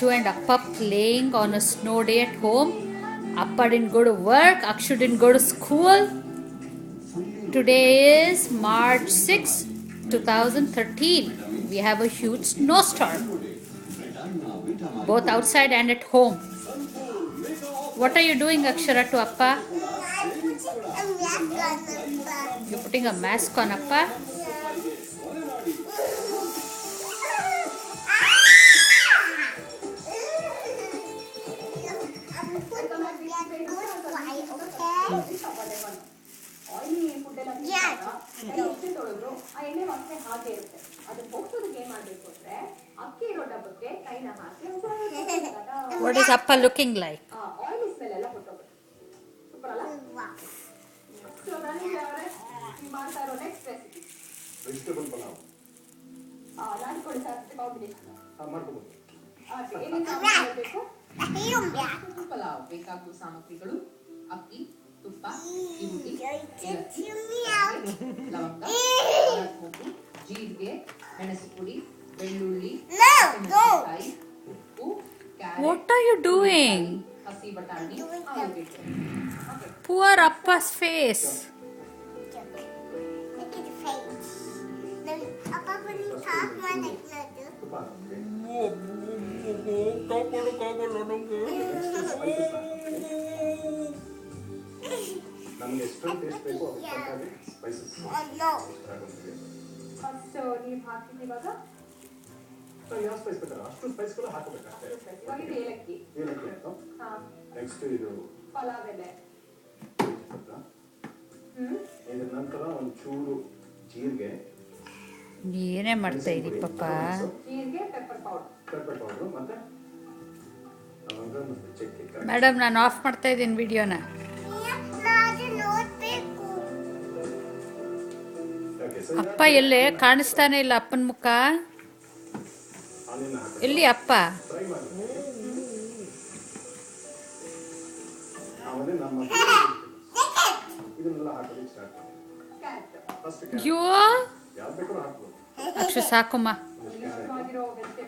Akshu and Appa playing on a snow day at home. Appa didn't go to work, Akshu didn't go to school. Today is March 6, 2013. We have a huge snowstorm, both outside and at home. What are you doing, Akshara, to Appa? You're putting a mask on Appa? What is Appa looking like? Vegetable palav. Pulao ಬೇಕಾಗುವ ಸಾಮಗ್ರಿಗಳು ಅಕ್ಕಿ ತುಪ್ಪ ಈರುಳ್ಳಿ ಏಲಕ್ಕಿ ಲವಂಗ ಉಪ್ಪು ಜೀರಿಗೆ ಮೆಣಸು ಪುಡಿ ಬೆಳ್ಳುಳ್ಳಿ ಮೆಣಸಿನಕಾಯಿ ಉಪ್ಪು What are you doing? ಹಸಿ ಬಟಾಣಿ ಆಲೂಗೆಡ್ಡೆ Poor Appa's face. ನಮಗೆ ಎಷ್ಟು ಟೇಸ್ಟ್ ಬೇಕು ಅದಕ್ಕೆ ಸ್ಪೈಸಸ್ ಫಸ್ಟ್ ನೀವು ಹಾಕಿದ್ದು ಇವಾಗ ಯಾವ ಸ್ಪೈಸ್ ಬೇಕಾದ್ರೆ ಅಷ್ಟು ಸ್ಪೈಸ್ ಕೂಡ ಹಾಕಬೇಕಷ್ಟೇ. ಇದು ಏಲಕ್ಕಿ ಆಯ್ತು. ನೆಕ್ಸ್ಟ್ ಇದು ಪಲಾವ್ ಎಲೆ ಇದ್ರ ನಂತರ ಒಂಚೂರು ಜೀರಿಗೆ ಏನೇ ಮಾಡ್ತಾ ಇದ್ದೀ ಪಾಪ? ಜೀರಿಗೆ ಪೆಪ್ಪರ್ ಪೌಡರ್ ಮತ್ತೆ ಲವಂಗ ಮತ್ತೆ ಚಕ್ಕೆ. ಮೇಡಮ್, ನಾನು ಆಫ್ ಮಾಡ್ತಾ ಇದ್ದೀನಿ ವಿಡಿಯೋನ. ಅಪ್ಪ ಎಲ್ಲೇ ಕಾಣಿಸ್ತಾನೆ ಇಲ್ಲ, ಅಪ್ಪನ ಮುಖ ಎಲ್ಲಿ? ಅಪ್ಪ ಫ್ರೈ ಮಾಡಿ ಆಮೇಲೆ ನಮ್ಮ ಇದನ್ನೆಲ್ಲ ಹಾಕೋದಕ್ಕೆ ಸ್ಟಾರ್ಟ್ ಮಾಡಿ. ಫಸ್ಟ್ ಅಯ್ಯೋ ಯಾವ್ದು ಬೇಕಾದ್ರೂ ಹಾಕ್ಬೋದು. ಅಕ್ಷು ಸಾಕಮ್ಮ. ಆಗಿರೋ ವೆಜಿಟೇಬಲ್